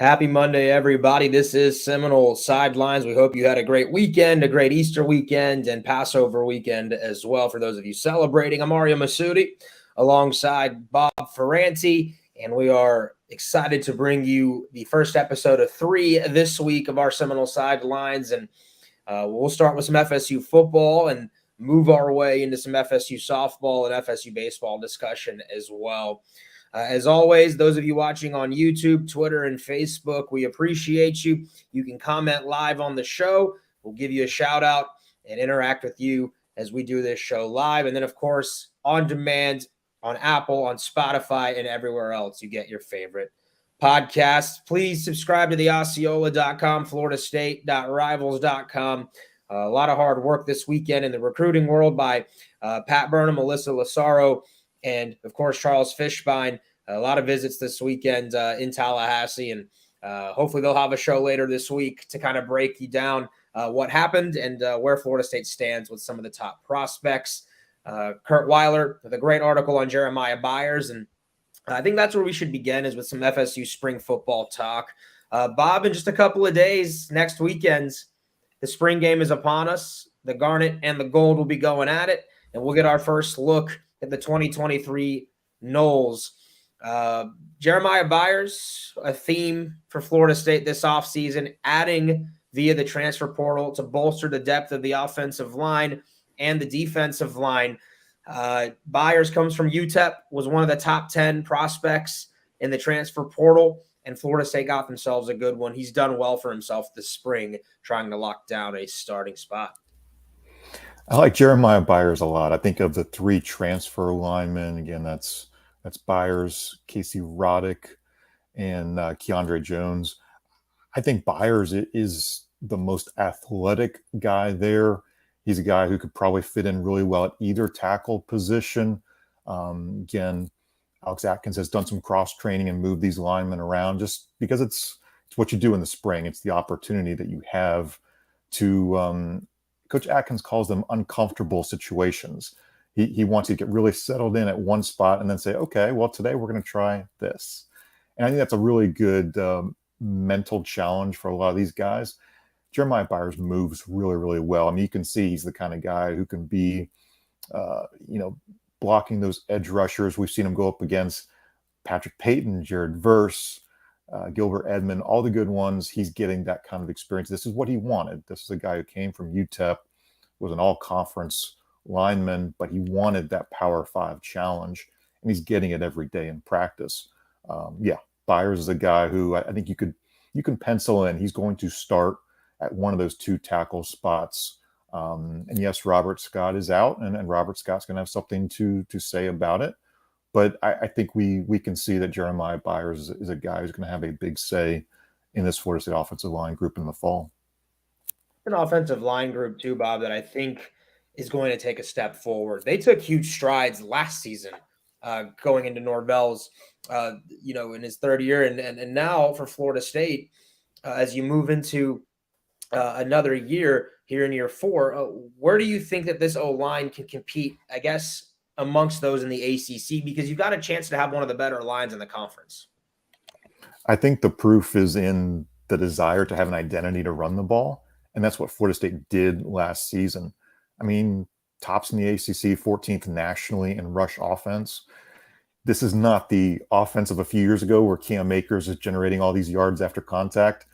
Happy Monday, everybody. This is Seminole Sidelines. We hope you had a great weekend, a great Easter weekend, and Passover weekend as well for those of you celebrating. I'm Ariya Massoudi alongside Bob Ferrante, and we are excited to bring you the first episode of 3 this week of our Seminole Sidelines. And we'll start with some FSU football and move our way into some FSU softball and FSU baseball discussion as well. As always, those of you watching on YouTube, Twitter, and Facebook, we appreciate you. You can comment live on the show. We'll give you a shout out and interact with you as we do this show live. And then, of course, on demand on Apple, on Spotify, and everywhere else you get your favorite podcasts. Please subscribe to the Osceola.com, FloridaState.rivals.com. A lot of hard work this weekend in the recruiting world by Pat Burnham, Melissa Lazaro, and, of course, Charles Fishbein. A lot of visits this weekend in Tallahassee, and hopefully they'll have a show later this week to kind of break you down what happened and where Florida State stands with some of the top prospects. Kurt Weiler with a great article on Jeremiah Byers, and I think that's where we should begin is with some FSU spring football talk. Bob, in just a couple of days, next weekend, the spring game is upon us. The Garnet and the Gold will be going at it, and we'll get our first look at the 2023 Noles. Jeremiah Byers, a theme for Florida State this offseason, adding via the transfer portal to bolster the depth of the offensive line and the defensive line. Byers comes from UTEP, was one of the top 10 prospects in the transfer portal, and Florida State got themselves a good one. He's done well for himself this spring, trying to lock down a starting spot. I like Jeremiah Byers a lot. I think of the 3 transfer linemen. Again, that's Byers, Casey Roddick, and Keandre Jones. I think Byers is the most athletic guy there. He's a guy who could probably fit in really well at either tackle position. Again, Alex Atkins has done some cross training and moved these linemen around just because it's what you do in the spring. It's the opportunity that you have to Coach Atkins calls them uncomfortable situations. He wants you to get really settled in at one spot and then say, okay, well, today we're going to try this. And I think that's a really good mental challenge for a lot of these guys. Jeremiah Byers moves really, really well. I mean, you can see he's the kind of guy who can be, blocking those edge rushers. We've seen him go up against Patrick Payton, Jared Verse, Gilbert Edmond, all the good ones. He's getting that kind of experience. This is what he wanted. This is a guy who came from UTEP, was an all-conference lineman, but he wanted that Power 5 challenge, and he's getting it every day in practice. Byers is a guy who I think you can pencil in. He's going to start at one of those 2 tackle spots. And yes, Robert Scott is out, and Robert Scott's going to have something to say about it. But I think we can see that Jeremiah Byers is a guy who's going to have a big say in this Florida State offensive line group in the fall. An offensive line group too, Bob, that I think is going to take a step forward. They took huge strides last season going into Norvell's, in his 3rd year. And now for Florida State, as you move into another year here in year 4, where do you think that this O-line can compete, I guess, amongst those in the ACC, because you've got a chance to have one of the better lines in the conference? I think the proof is in the desire to have an identity to run the ball, and that's what Florida State did last season. I mean, tops in the ACC, 14th nationally in rush offense. This is not the offense of a few years ago where Cam Akers is generating all these yards after contact.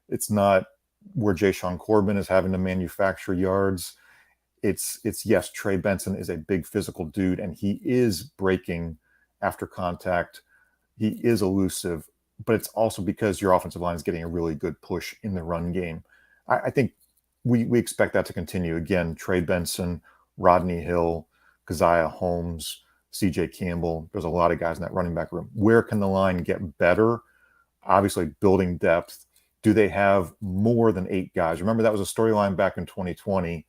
It's not where Jayshon Corbin is having to manufacture yards. It's yes, Trey Benson is a big physical dude, and he is breaking after contact. He is elusive, but it's also because your offensive line is getting a really good push in the run game. I think we expect that to continue. Again, Trey Benson, Rodney Hill, Keziah Holmes, CJ Campbell. There's a lot of guys in that running back room. Where can the line get better? Obviously, building depth. Do they have more than 8 guys? Remember, that was a storyline back in 2020.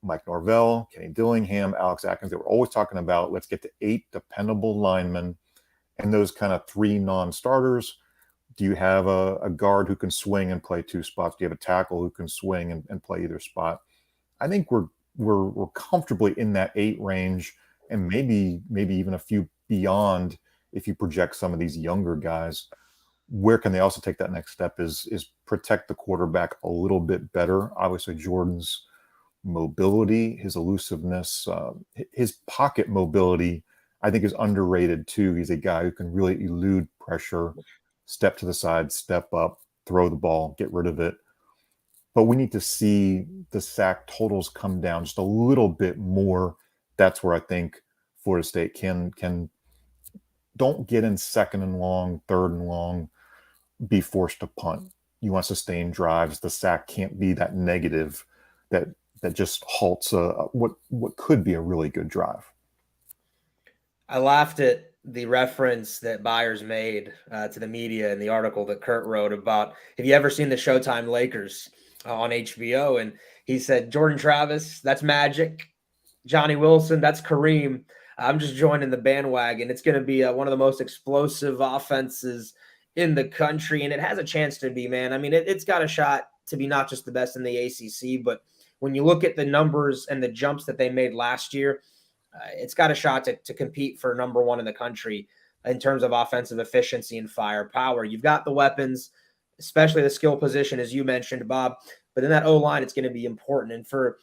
Mike Norvell, Kenny Dillingham, Alex Atkins, they were always talking about, let's get to 8 dependable linemen and those kind of 3 non-starters. Do you have a guard who can swing and play 2 spots? Do you have a tackle who can swing and play either spot? I think we're comfortably in that 8 range, and maybe even a few beyond if you project some of these younger guys. where can they also take that next step is protect the quarterback a little bit better. Obviously, Jordan's mobility, his elusiveness, his pocket mobility, I think is underrated too. He's a guy who can really elude pressure, step to the side, step up, throw the ball, get rid of it. But we need to see the sack totals come down just a little bit more. That's where I think Florida State can don't get in second and long, third and long, be forced to punt. You want sustained drives. The sack can't be that negative that just halts what could be a really good drive. I laughed at the reference that Byers made to the media in the article that Kurt wrote about, have you ever seen the Showtime Lakers on HBO? And he said, Jordan Travis, that's Magic. Johnny Wilson, that's Kareem. I'm just joining the bandwagon. It's going to be one of the most explosive offenses in the country, and it has a chance to be, man. I mean, it's got a shot to be not just the best in the ACC, but when you look at the numbers and the jumps that they made last year, it's got a shot to compete for number one in the country in terms of offensive efficiency and firepower. You've got the weapons, especially the skill position, as you mentioned, Bob. But in that O-line, it's going to be important. And for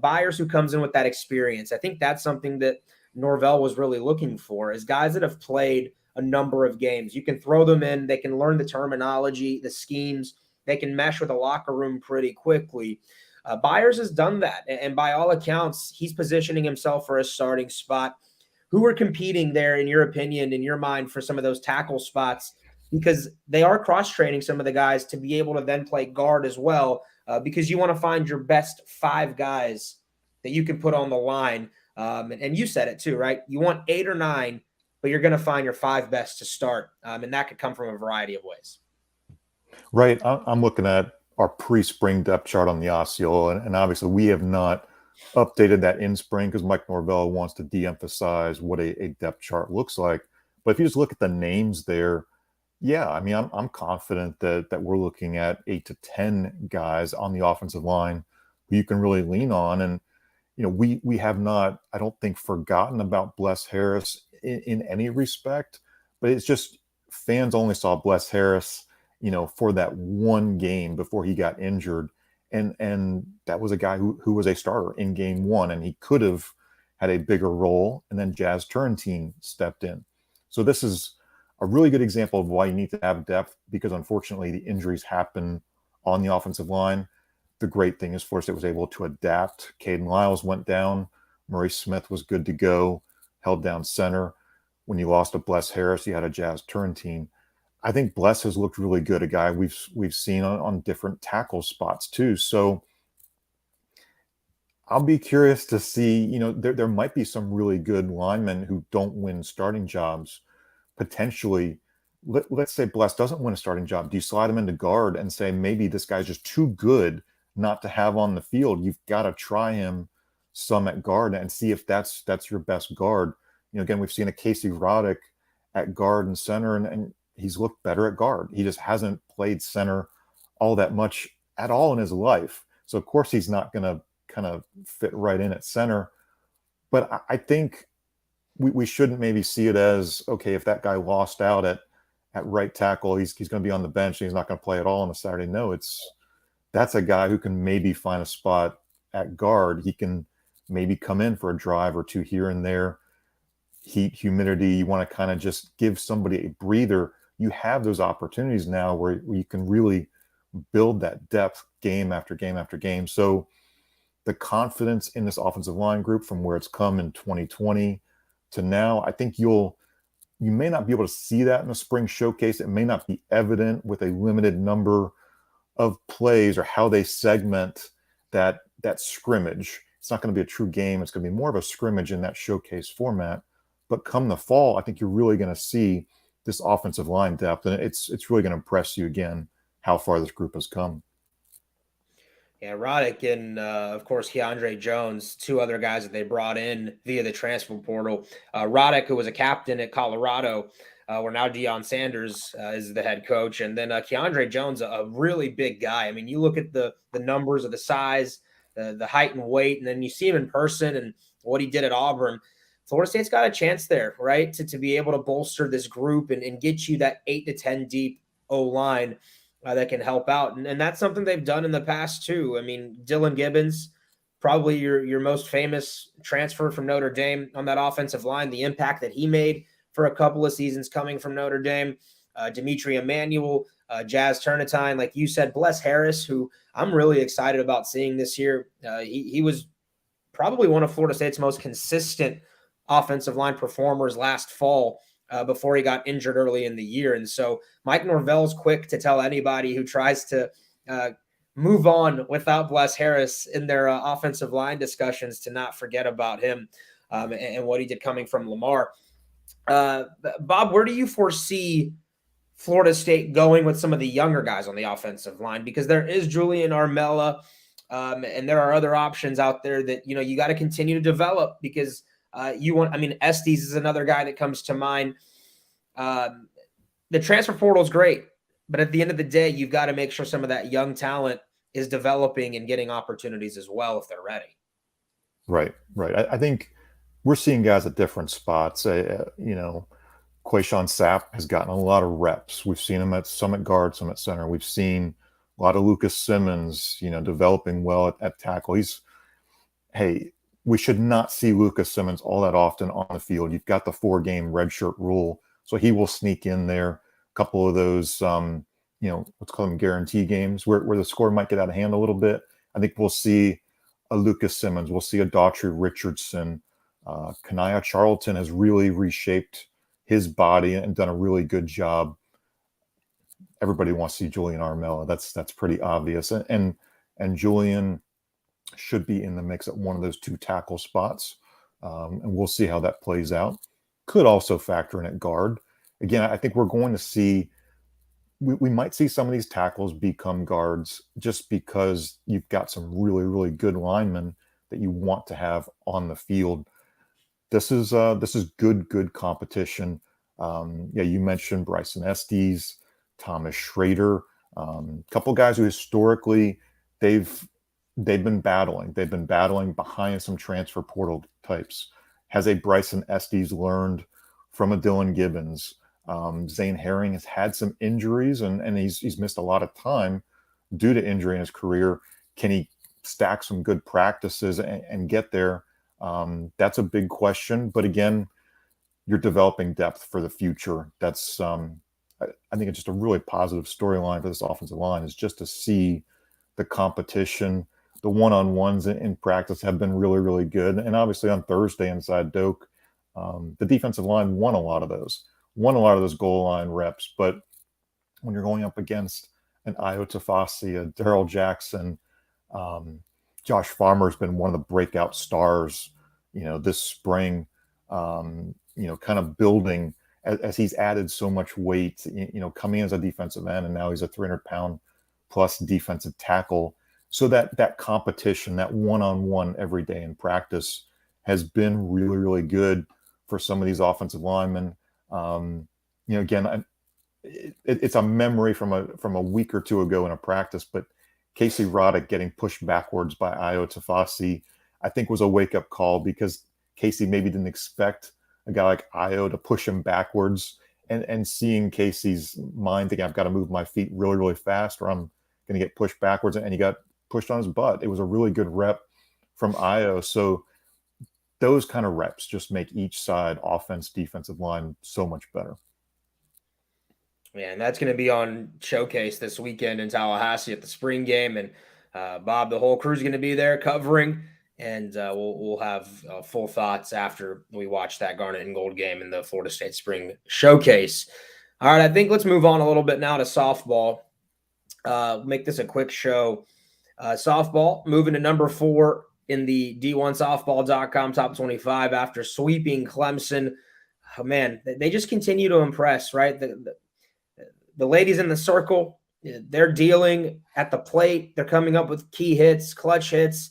Byers, who comes in with that experience, I think that's something that Norvell was really looking for, is guys that have played a number of games. You can throw them in. They can learn the terminology, the schemes. They can mesh with the locker room pretty quickly. Byers has done that, and by all accounts, he's positioning himself for a starting spot. Who are competing there, in your opinion, in your mind, for some of those tackle spots? Because they are cross-training some of the guys to be able to then play guard as well, because you want to find your best 5 guys that you can put on the line. And you said it too, right? You want 8 or 9, but you're going to find your 5 best to start, and that could come from a variety of ways. Right. I'm looking at our pre-spring depth chart on the Osceola, and obviously we have not updated that in spring because Mike Norvell wants to de-emphasize what a depth chart looks like. But if you just look at the names there, yeah, I mean, I'm confident that we're looking at 8 to 10 guys on the offensive line who you can really lean on. And you know, we have not, I don't think, forgotten about Bless Harris in any respect, but it's just fans only saw Bless Harris, you know, for that one game before he got injured. And that was a guy who was a starter in game 1, and he could have had a bigger role. And then Jazz Turrentine stepped in. So this is a really good example of why you need to have depth, because unfortunately the injuries happen on the offensive line. The great thing is Florida State was able to adapt. Caden Lyles went down. Murray Smith was good to go, held down center. When you lost to Bless Harris, you had a Jazz Turrentine. I think Bless has looked really good, a guy we've seen on different tackle spots too. So I'll be curious to see, you know, there might be some really good linemen who don't win starting jobs. Potentially, let's say Bless doesn't win a starting job. Do you slide him into guard and say, maybe this guy's just too good not to have on the field? You've got to try him some at guard and see if that's your best guard. You know, again, we've seen a Casey Roddick at guard and center, and he's looked better at guard. He just hasn't played center all that much at all in his life. So of course he's not going to kind of fit right in at center. But I think we shouldn't maybe see it as, okay, if that guy lost out at right tackle, he's going to be on the bench and he's not going to play at all on a Saturday. No, that's a guy who can maybe find a spot at guard. He can maybe come in for a drive or 2 here and there. Heat, humidity, you want to kind of just give somebody a breather. You have those opportunities now where you can really build that depth game after game after game. So the confidence in this offensive line group from where it's come in 2020 to now, I think you may not be able to see that in the spring showcase. It may not be evident with a limited number of plays or how they segment that scrimmage. It's not going to be a true game. It's going to be more of a scrimmage in that showcase format. But come the fall, I think you're really going to see this offensive line depth, and it's really going to impress you again how far this group has come. Yeah, Roddick and, of course, Keandre Jones, 2 other guys that they brought in via the transfer portal. Roddick, who was a captain at Colorado, where now Deion Sanders is the head coach. And then Keandre Jones, a really big guy. I mean, you look at the numbers of the size, the height and weight, and then you see him in person and what he did at Auburn. Florida State's got a chance there, right, to be able to bolster this group and get you that 8 to 10 deep O-line that can help out. And that's something they've done in the past too. I mean, Dylan Gibbons, probably your most famous transfer from Notre Dame on that offensive line, the impact that he made for a couple of seasons coming from Notre Dame. Dimitri Emmanuel, Jazz Turnitine, like you said, Bless Harris, who I'm really excited about seeing this year. He was probably one of Florida State's most consistent offensive line performers last fall before he got injured early in the year. And so Mike Norvell's quick to tell anybody who tries to move on without Bless Harris in their offensive line discussions to not forget about him and what he did coming from Lamar. Bob, where do you foresee Florida State going with some of the younger guys on the offensive line? Because there is Julian Armella, and there are other options out there that, you got to continue to develop because Estes is another guy that comes to mind. The transfer portal is great, but at the end of the day, you've got to make sure some of that young talent is developing and getting opportunities as well if they're ready. Right. I think we're seeing guys at different spots. Quayshawn Sapp has gotten a lot of reps. We've seen him some at guard, some at center. We've seen a lot of Lucas Simmons, developing well at tackle. We should not see Lucas Simmons all that often on the field. You've got the 4-game redshirt rule, so he will sneak in there. A couple of those, let's call them guarantee games where the score might get out of hand a little bit. I think we'll see a Lucas Simmons. We'll see a Daughtry Richardson. Kanaya Charlton has really reshaped his body and done a really good job. Everybody wants to see Julian Armella. That's pretty obvious. And Julian should be in the mix at one of those 2 tackle spots. And we'll see how that plays out. Could also factor in at guard. Again, I think we're going to see, we might see some of these tackles become guards just because you've got some really, really good linemen that you want to have on the field. This is good competition. You mentioned Bryson Estes, Thomas Schrader, a couple guys who historically they've been battling. They've been battling behind some transfer portal types. Has a Bryson Estes learned from a Dylan Gibbons? Zane Herring has had some injuries and he's missed a lot of time due to injury in his career. Can he stack some good practices and get there? That's a big question. But again, you're developing depth for the future. That's I think it's just a really positive storyline for this offensive line is just to see the competition. The one-on-ones in practice have been really, really good. And obviously on Thursday inside Doak, the defensive line won a lot of those goal line reps. But when you're going up against an Ayo Tafasi, a Darrell Jackson, Josh Farmer's been one of the breakout stars, this spring, kind of building as he's added so much weight, coming in as a defensive end, and now he's a 300-pound plus defensive tackle. So that competition, that one-on-one every day in practice has been really, really good for some of these offensive linemen. Again, it's a memory from a week or two ago in a practice, but Casey Roddick getting pushed backwards by Ayo Tafasi, I think was a wake-up call because Casey maybe didn't expect a guy like Ayo to push him backwards, and seeing Casey's mind thinking, I've got to move my feet really, really fast or I'm going to get pushed backwards, and he got pushed on his butt. It was a really good rep from Ayo. So those kind of reps just make each side, offense, defensive line, so much better. Yeah, and that's going to be on Showcase this weekend in Tallahassee at the spring game. And Bob, the whole crew's going to be there covering, and we'll have full thoughts after we watch that Garnet and Gold game in the Florida State Spring Showcase. All right, I think let's move on a little bit now to softball. Make this a quick show. Softball moving to number 4 in the D1softball.com top 25 after sweeping Clemson. Oh, man, they just continue to impress, right? The ladies in the circle, they're dealing at the plate. They're coming up with key hits, clutch hits.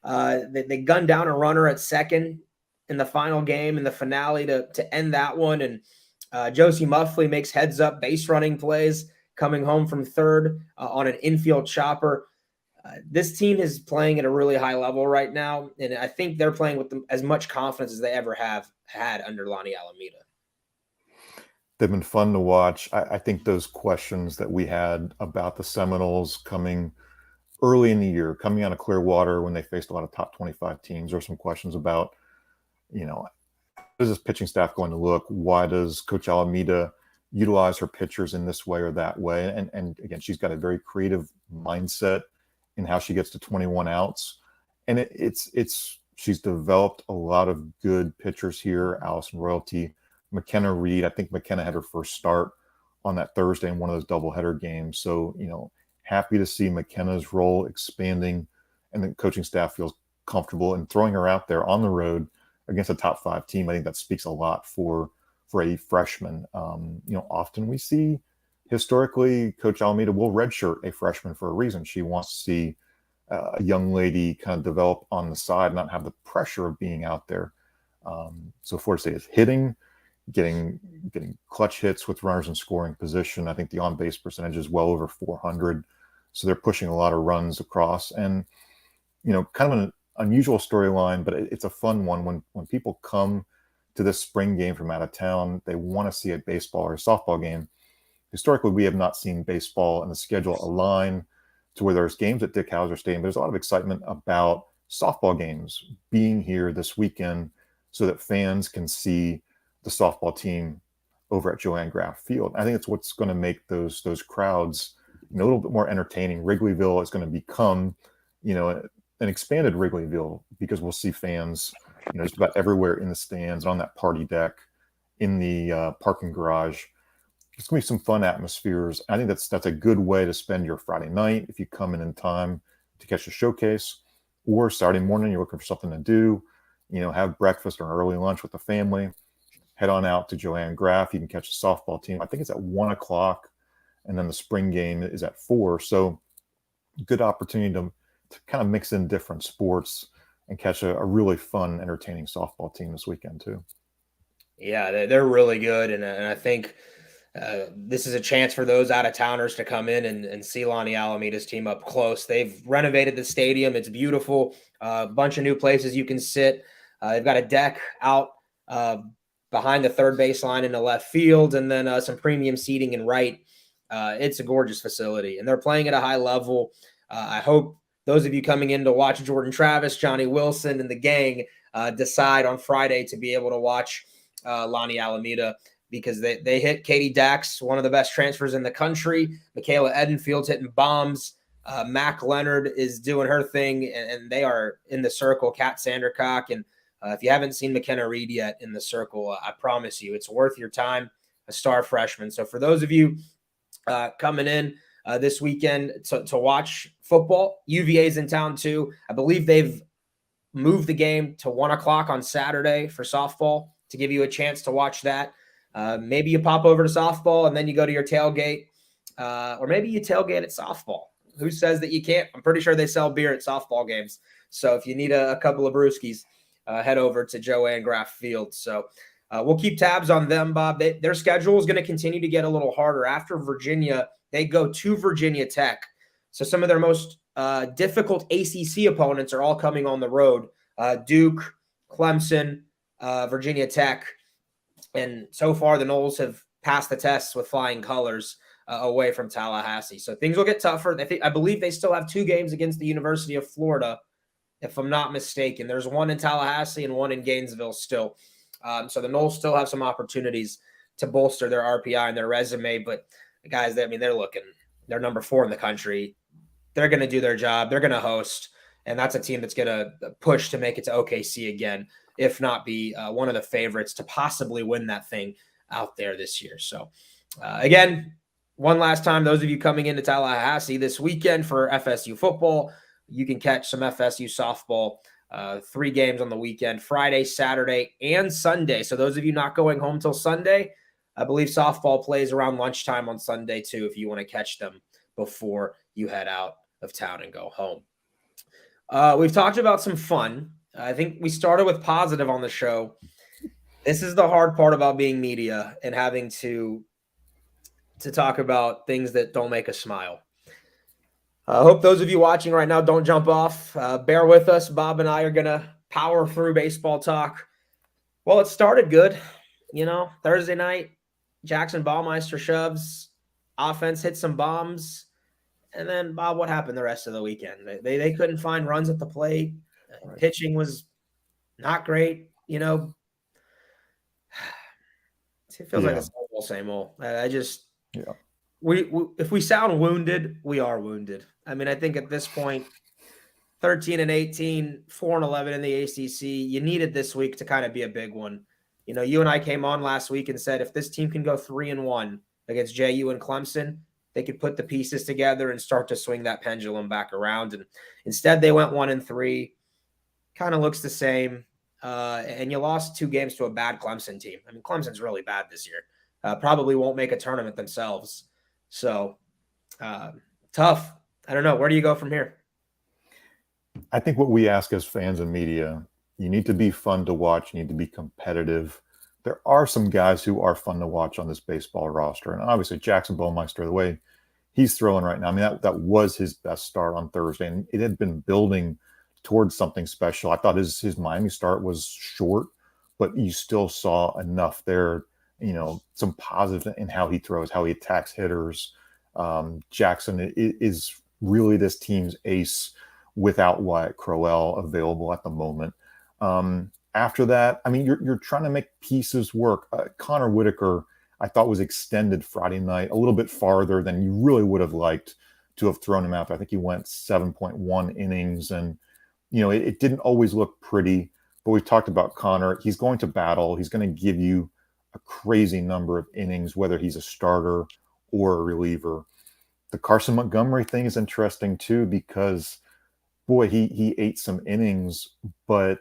They gunned down a runner at second in the final game in the finale to end that one. And Josie Muffley makes heads-up base running plays coming home from third on an infield chopper. This team is playing at a really high level right now, and I think they're playing with as much confidence as they ever have had under Lonnie Alameda. They've been fun to watch. I think those questions that we had about the Seminoles coming early in the year, coming out of Clearwater when they faced a lot of top 25 teams, there were some questions about, how is this pitching staff going to look? Why does Coach Alameda utilize her pitchers in this way or that way? And again, she's got a very creative mindset in how she gets to 21 outs. And it's she's developed a lot of good pitchers here. Allison Royalty, McKenna Reed. I think McKenna had her first start on that Thursday in one of those doubleheader games. So, happy to see McKenna's role expanding and the coaching staff feels comfortable in throwing her out there on the road against a top 5 team. I think that speaks a lot for a freshman. Often we see historically Coach Alameda will redshirt a freshman for a reason. She wants to see a young lady kind of develop on the side, not have the pressure of being out there. So Florida State is hitting, getting clutch hits with runners in scoring position. I think the on-base percentage is well over 400. So they're pushing a lot of runs across. And, kind of an unusual storyline, but it's a fun one. When people come to this spring game from out of town, they want to see a baseball or a softball game. Historically, we have not seen baseball and the schedule align to where there's games at Dick Howser Stadium. There's a lot of excitement about softball games being here this weekend so that fans can see the softball team over at Joanne Graff Field. I think it's what's going to make those crowds a little bit more entertaining. Wrigleyville is going to become, an expanded Wrigleyville because we'll see fans, just about everywhere in the stands, on that party deck, in the parking garage. It's going to be some fun atmospheres. I think that's a good way to spend your Friday night if you come in time to catch the showcase, or Saturday morning you're looking for something to do, have breakfast or early lunch with the family. Head on out to Joanne Graff. You can catch the softball team. I think it's at 1:00, and then the spring game is at 4. So good opportunity to kind of mix in different sports and catch a really fun, entertaining softball team this weekend too. Yeah, they're really good. And I think this is a chance for those out-of-towners to come in and see Lonnie Alameda's team up close. They've renovated the stadium. It's beautiful. A bunch of new places you can sit. They've got a deck out behind the third baseline in the left field, and then some premium seating in right. It's a gorgeous facility, and they're playing at a high level. I hope those of you coming in to watch Jordan Travis, Johnny Wilson, and the gang decide on Friday to be able to watch Lonnie Alameda, because they hit Katie Dax, one of the best transfers in the country. Michaela Edenfield's hitting bombs. Mac Leonard is doing her thing, and they are in the circle. Kat Sandercock, and if you haven't seen McKenna Reed yet in the circle, I promise you it's worth your time, a star freshman. So for those of you coming in this weekend to watch football, UVA's in town too. I believe they've moved the game to 1:00 on Saturday for softball to give you a chance to watch that. Maybe you pop over to softball and then you go to your tailgate, or maybe you tailgate at softball. Who says that you can't? I'm pretty sure they sell beer at softball games. So if you need a couple of brewskis, head over to Joanne Graff Field. So we'll keep tabs on them, Bob. Their schedule is going to continue to get a little harder. After Virginia, they go to Virginia Tech. So some of their most difficult ACC opponents are all coming on the road. Duke, Clemson, Virginia Tech. And so far, the Noles have passed the tests with flying colors away from Tallahassee. So things will get tougher. I believe they still have 2 games against the University of Florida, if I'm not mistaken. There's one in Tallahassee and one in Gainesville still. So the Noles still have some opportunities to bolster their RPI and their resume. But the guys, they're number 4 in the country. They're going to do their job. They're going to host. And that's a team that's going to push to make it to OKC again, if not be one of the favorites to possibly win that thing out there this year. So, again, one last time, those of you coming into Tallahassee this weekend for FSU football, you can catch some FSU softball, 3 games on the weekend, Friday, Saturday, and Sunday. So those of you not going home till Sunday, I believe softball plays around lunchtime on Sunday too, if you want to catch them before you head out of town and go home. We've talked about some fun. I think we started with positive on the show. This is the hard part about being media and having to talk about things that don't make us smile. I hope those of you watching right now don't jump off. Bear with us. Bob and I are going to power through baseball talk. Well, it started good. Thursday night, Jackson Baumeister shoves, offense hits some bombs, and then Bob, what happened the rest of the weekend? They couldn't find runs at the plate. Right. Pitching was not great. You know, it feels like the same old, same old. I just Yeah. we if we sound wounded, we are wounded. I mean, I think at this point, 13-18, 4-11 in the ACC, you needed this week to kind of be a big one. You know, you and I came on last week and said if this team can go 3-1 against JU and Clemson, they could put the pieces together and start to swing that pendulum back around. And instead, they went 1-3. Kind of looks the same. And you lost 2 games to a bad Clemson team. I mean, Clemson's really bad this year. Probably won't make a tournament themselves. So tough. I don't know. Where do you go from here? I think what we ask as fans and media, you need to be fun to watch. You need to be competitive. There are some guys who are fun to watch on this baseball roster. And obviously Jackson Baumeister, the way he's throwing right now, I mean, that was his best start on Thursday. And it had been building towards something special. I thought his Miami start was short, but you still saw enough there, you know, some positive in how he throws, how he attacks hitters. Jackson is really this team's ace without Wyatt Crowell available at the moment. After that, I mean, you're trying to make pieces work. Connor Whitaker, I thought, was extended Friday night a little bit farther than you really would have liked to have thrown him out. I think he went 7.1 innings, and you know, it didn't always look pretty. But we've talked about Connor. He's going to battle. He's going to give you a crazy number of innings, whether he's a starter or a reliever. The Carson Montgomery thing is interesting too, because boy, he ate some innings, but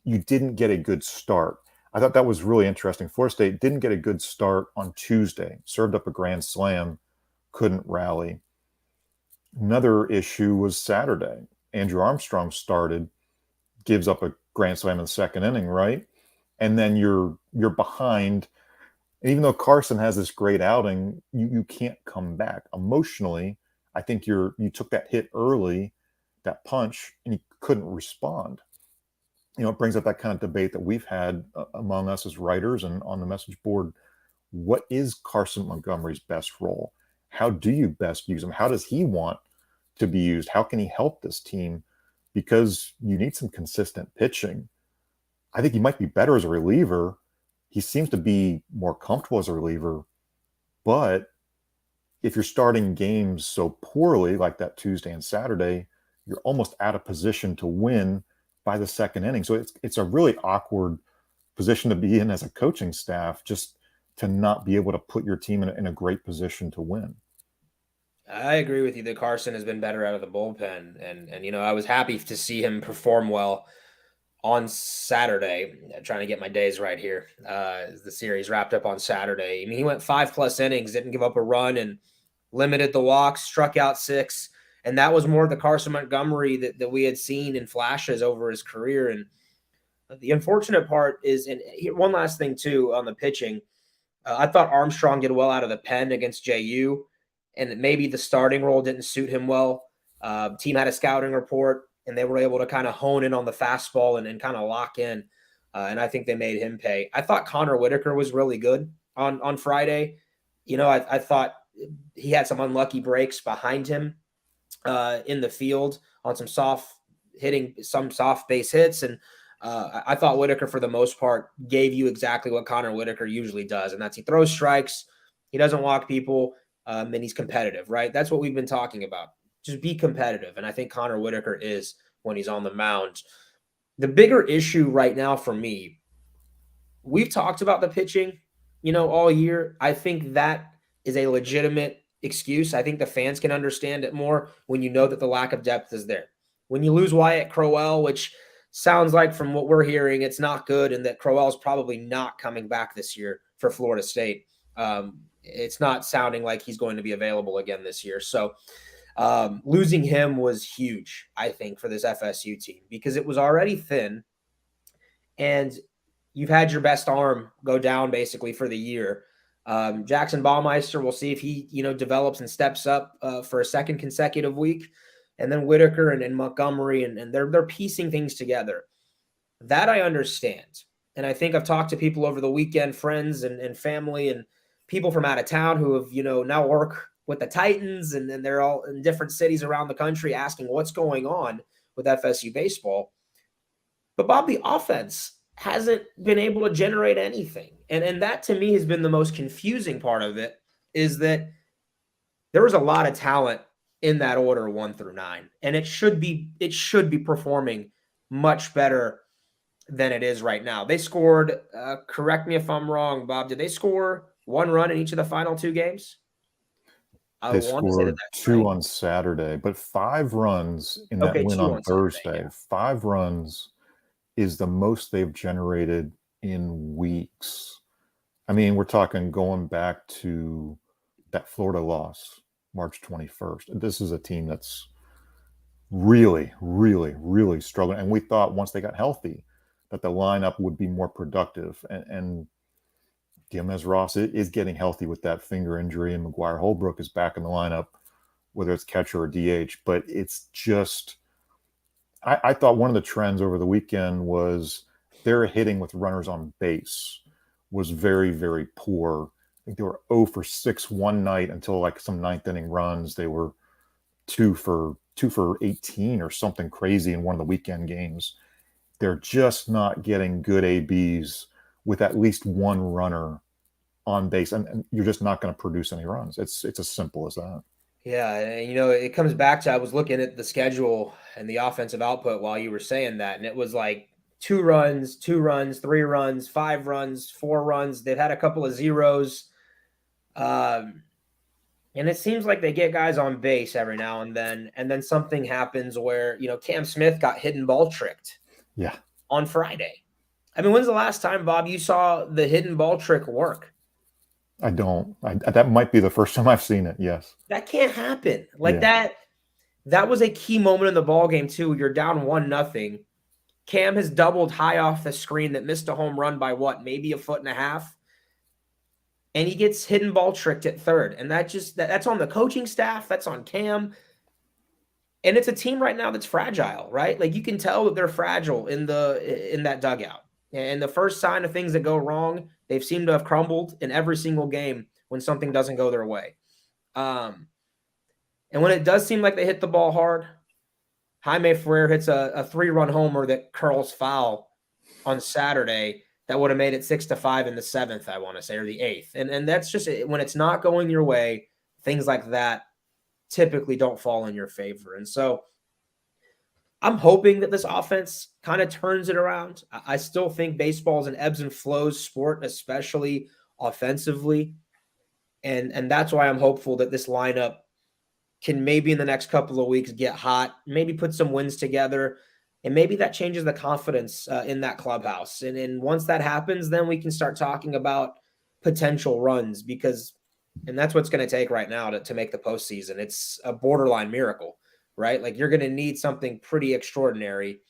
you didn't get a good start. I thought that was really interesting. Florida State didn't get a good start on Tuesday, served up a grand slam, couldn't rally. Another issue was Saturday. Andrew Armstrong started, gives up a grand slam in the second inning, right? And then you're behind. And even though Carson has this great outing, you can't come back. Emotionally, I think you took that hit early, that punch, and you couldn't respond. You know, it brings up that kind of debate that we've had among us as writers and on the message board. What is Carson Montgomery's best role? How do you best use him? How does he want to be used? How can he help this team? Because you need some consistent pitching. I think he might be better as a reliever. He seems to be more comfortable as a reliever. But if you're starting games so poorly, like that Tuesday and Saturday, you're almost out of position to win by the second inning. So it's a really awkward position to be in as a coaching staff, just to not be able to put your team in a great position to win. I agree with you that Carson has been better out of the bullpen. And you know, I was happy to see him perform well on Saturday. Trying to get my days right here. The series wrapped up on Saturday. I mean, he went 5+ innings, didn't give up a run, and limited the walks, struck out 6. And that was more the Carson Montgomery that we had seen in flashes over his career. And the unfortunate part is, and one last thing too on the pitching, I thought Armstrong did well out of the pen against JU, and maybe the starting role didn't suit him well. Team had a scouting report, and they were able to kind of hone in on the fastball and kind of lock in. And I think they made him pay. I thought Connor Whitaker was really good on Friday. You know, I thought he had some unlucky breaks behind him in the field on some soft base hits. And I thought Whitaker, for the most part, gave you exactly what Connor Whitaker usually does. And that's he throws strikes. He doesn't walk people. And he's competitive, right? That's what we've been talking about. Just be competitive. And I think Connor Whitaker is when he's on the mound. The bigger issue right now for me, we've talked about the pitching, you know, all year. I think that is a legitimate excuse. I think the fans can understand it more when you know that the lack of depth is there. When you lose Wyatt Crowell, which sounds like from what we're hearing, it's not good, and that Crowell's probably not coming back this year for Florida State. It's not sounding like he's going to be available again this year. So losing him was huge, I think, for this FSU team, because it was already thin, and you've had your best arm go down basically for the year. Jackson Baumeister, we'll see if he, you know, develops and steps up for a second consecutive week. And then Whitaker and Montgomery, and they're piecing things together. That I understand. And I think I've talked to people over the weekend, friends and family, and people from out of town who have, now work with the Titans, and they're all in different cities around the country asking what's going on with FSU baseball. But Bob, the offense hasn't been able to generate anything. And that to me has been the most confusing part of it, is that there was a lot of talent in that order 1 through 9. And it should be performing much better than it is right now. They scored, correct me if I'm wrong, Bob, did they score 1 run in each of the final 2 games? They scored 2 on Saturday, but 5 runs in that win on Thursday. Saturday, yeah. 5 runs is the most they've generated in weeks. I mean, we're talking going back to that Florida loss, March 21st. This is a team that's really, really, really struggling. And we thought once they got healthy that the lineup would be more productive. And Diomedes Ross is getting healthy with that finger injury, and McGuire Holbrook is back in the lineup, whether it's catcher or DH. But it's just, I thought one of the trends over the weekend was their hitting with runners on base was very, very poor. I think they were 0 for 6 one night until like some 9th inning runs. They were 2 for 18 or something crazy in one of the weekend games. They're just not getting good ABs with at least 1 runner on base, and you're just not going to produce any runs. It's as simple as that. Yeah, it comes back to, I was looking at the schedule and the offensive output while you were saying that, and it was like 2 runs, 3 runs, 5 runs, 4 runs. They've had a couple of zeros. And it seems like they get guys on base every now and then something happens where, Cam Smith got hidden ball tricked. Yeah. On Friday. I mean, when's the last time, Bob, you saw the hidden ball trick work? I don't. That might be the first time I've seen it. Yes. That can't happen. That was a key moment in the ball game too. You're down 1-0. Cam has doubled high off the screen that missed a home run by maybe 1.5 feet. And he gets hidden ball tricked at third. And that's on the coaching staff. That's on Cam. And it's a team right now that's fragile, right? Like, you can tell that they're fragile in that dugout. And the first sign of things that go wrong, they've seemed to have crumbled in every single game when something doesn't go their way. And when it does seem like they hit the ball hard, Jaime Ferrer hits a 3-run homer that curls foul on Saturday that would have made it 6-5 in the 7th, I want to say, or the 8th. And that's just, when it's not going your way, things like that typically don't fall in your favor. And so I'm hoping that this offense kind of turns it around. I still think baseball is an ebbs and flows sport, especially offensively. And that's why I'm hopeful that this lineup can maybe in the next couple of weeks get hot, maybe put some wins together, and maybe that changes the confidence in that clubhouse. And once that happens, then we can start talking about potential runs, and that's what's going to take right now to make the postseason. It's a borderline miracle, right? Like, you're going to need something pretty extraordinary.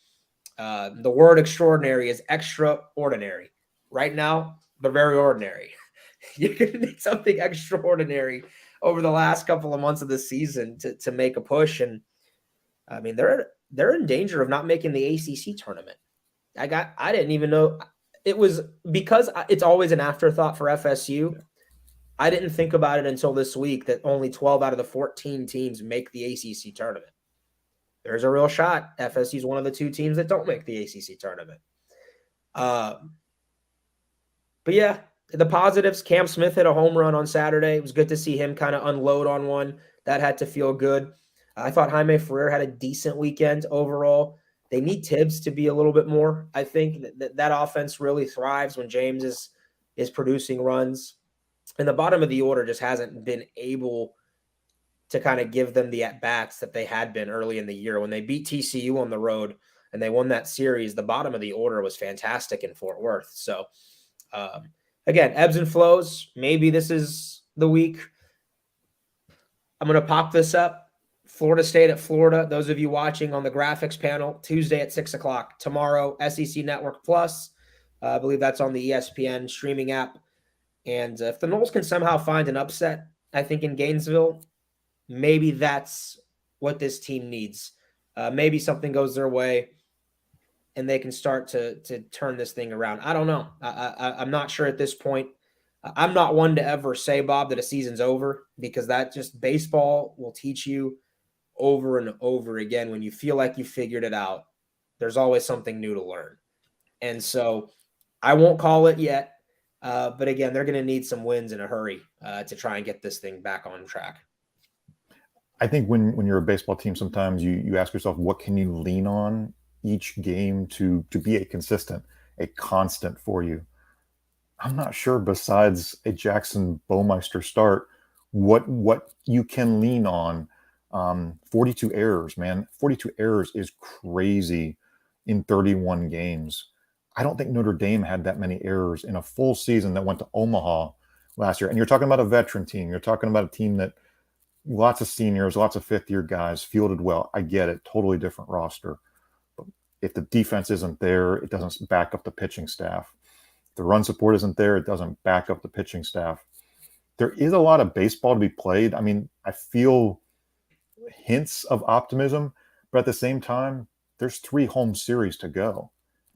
The word extraordinary is extraordinary. Right now, they're very ordinary. You're going to need something extraordinary over the last couple of months of the season to make a push. And I mean, they're in danger of not making the ACC tournament. I didn't even know it was, because it's always an afterthought for FSU. I didn't think about it until this week that only 12 out of the 14 teams make the ACC tournament. There's a real shot FSU is one of the 2 teams that don't make the ACC tournament. But yeah, the positives, Cam Smith hit a home run on Saturday. It was good to see him kind of unload on one. That had to feel good. I thought Jaime Ferrer had a decent weekend overall. They need Tibbs to be a little bit more. I think that offense really thrives when James is producing runs. And the bottom of the order just hasn't been able to kind of give them the at-bats that they had been early in the year. When they beat TCU on the road and they won that series, the bottom of the order was fantastic in Fort Worth. So, again, ebbs and flows. Maybe this is the week. I'm going to pop this up. Florida State at Florida. Those of you watching on the graphics panel, Tuesday at 6 o'clock. Tomorrow, SEC Network Plus. I believe that's on the ESPN streaming app. And if the Noles can somehow find an upset, I think in Gainesville, maybe that's what this team needs. Maybe something goes their way and they can start to turn this thing around. I don't know. I'm not sure at this point. I'm not one to ever say, Bob, that a season's over, because that just baseball will teach you over and over again. When you feel like you figured it out, there's always something new to learn. And so I won't call it yet. But again, they're going to need some wins in a hurry to try and get this thing back on track. I think when you're a baseball team, sometimes you ask yourself, what can you lean on each game to be a constant for you? I'm not sure, besides a Jackson Baumeister start, what you can lean on. 42 errors, man. 42 errors is crazy in 31 games. I don't think Notre Dame had that many errors in a full season that went to Omaha last year. And you're talking about a veteran team. You're talking about a team that lots of seniors, lots of fifth-year guys, fielded well. I get it. Totally different roster. But if the defense isn't there, it doesn't back up the pitching staff. If the run support isn't there, it doesn't back up the pitching staff. There is a lot of baseball to be played. I mean, I feel hints of optimism, but at the same time, there's 3 home series to go.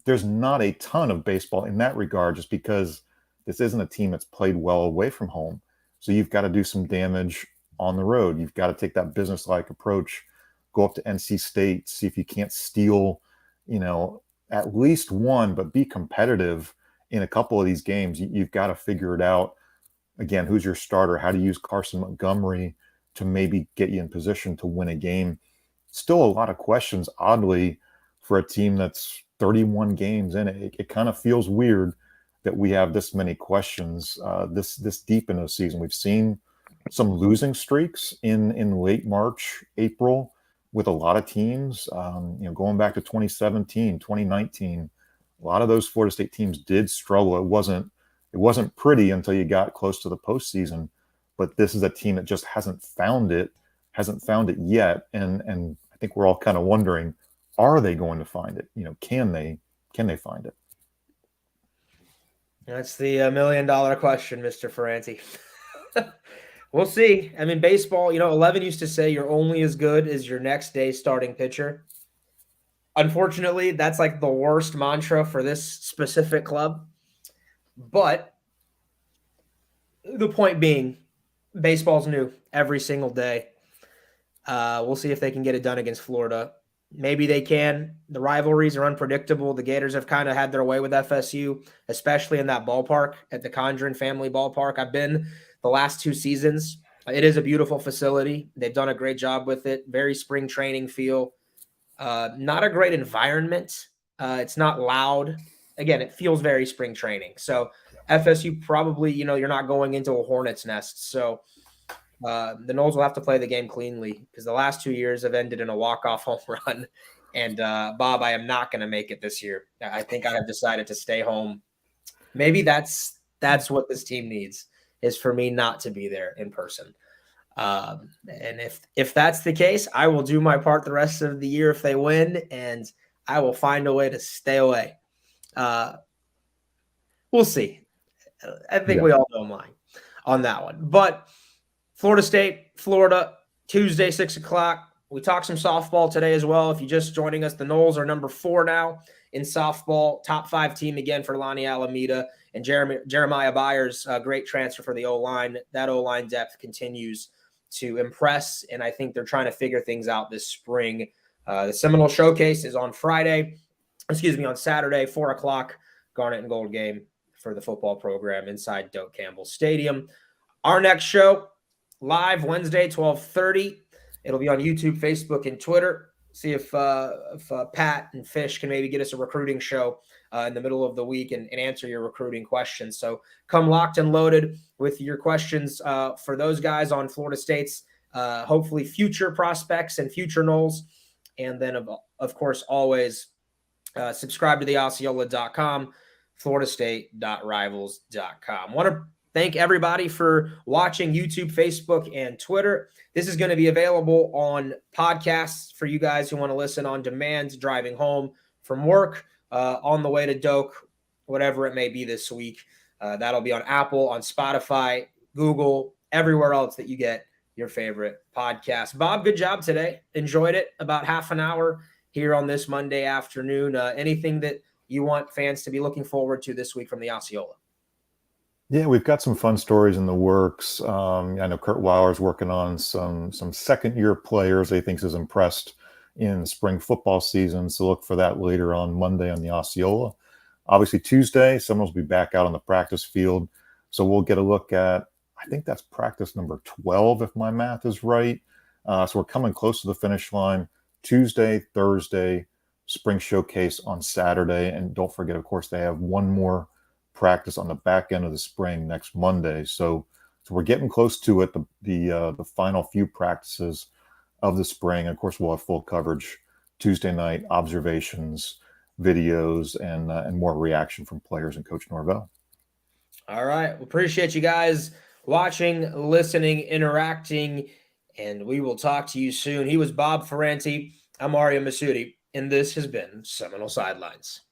There's not a ton of baseball in that regard, just because this isn't a team that's played well away from home. So you've got to do some damage on the road. You've got to take that business-like approach, go up to NC State, see if you can't steal, at least one, but be competitive in a couple of these games. You've got to figure it out. Again, who's your starter? How to use Carson Montgomery to maybe get you in position to win a game. Still a lot of questions, oddly, for a team that's 31 games in. It kind of feels weird that we have this many questions this deep in the season. We've seen some losing streaks in late March, April with a lot of teams. Going back to 2017, 2019, a lot of those Florida State teams did struggle. It wasn't pretty until you got close to the postseason. But this is a team that just hasn't found it yet. And I think we're all kind of wondering, are they going to find it? Can they find it? That's the $1 million question, Mr. Ferrante. We'll see. I mean, baseball, 11 used to say you're only as good as your next day starting pitcher. Unfortunately, that's like the worst mantra for this specific club. But the point being, baseball's new every single day. We'll see if they can get it done against Florida. Maybe they can. The rivalries are unpredictable. The Gators have kind of had their way with FSU, especially in that ballpark at the Condren family ballpark. I've been the last 2 seasons. It is a beautiful facility. They've done a great job with it. Very spring training feel. Not a great environment. It's not loud. Again, it feels very spring training. So FSU probably, you're not going into a hornet's nest. So the Noles will have to play the game cleanly, because the last 2 years have ended in a walk-off home run. And Bob, I am not going to make it this year. I think I have decided to stay home. Maybe that's what this team needs, is for me not to be there in person. And if that's the case, I will do my part the rest of the year if they win, and I will find a way to stay away. We'll see. I think we all know mine on that one. But Florida State, Florida, Tuesday, 6 o'clock. We talked some softball today as well. If you're just joining us, the Noles are number 4 now in softball. Top 5 team again for Lonnie Alameda. And Jeremiah Byers, great transfer for the O-line. That O-line depth continues to impress, and I think they're trying to figure things out this spring. The Seminole Showcase is on Saturday, 4 o'clock, Garnet and Gold game for the football program inside Doak Campbell Stadium. Our next show, live Wednesday, 12:30. It'll be on YouTube, Facebook, and Twitter. See if Pat and Fish can maybe get us a recruiting show in the middle of the week and answer your recruiting questions. So come locked and loaded with your questions for those guys on Florida State's hopefully future prospects and future Noles. And then, of course, always subscribe to the Osceola.com, floridastate.rivals.com. Want to thank everybody for watching YouTube, Facebook, and Twitter. This is going to be available on podcasts for you guys who want to listen on demand, driving home from work, on the way to Doak, whatever it may be this week. That'll be on Apple, on Spotify, Google, everywhere else that you get your favorite podcast. Bob, good job today. Enjoyed it. About half an hour here on this Monday afternoon. Anything that you want fans to be looking forward to this week from the Osceola? Yeah, we've got some fun stories in the works. I know Kurt Weiler's working on some second-year players that he thinks has impressed in the spring football season. So look for that later on Monday on the Osceola. Obviously, Tuesday, Seminoles will be back out on the practice field. So we'll get a look at, I think that's practice number 12, if my math is right. So we're coming close to the finish line. Tuesday, Thursday, spring showcase on Saturday. And don't forget, of course, they have one more practice on the back end of the spring next Monday. So we're getting close to it. The final few practices of the spring. And of course, we'll have full coverage Tuesday night, observations, videos, and more reaction from players and Coach Norvell. All right. We appreciate you guys watching, listening, interacting, and we will talk to you soon. He was Bob Ferrante. I'm Ariya Massoudi, and this has been Seminole Sidelines.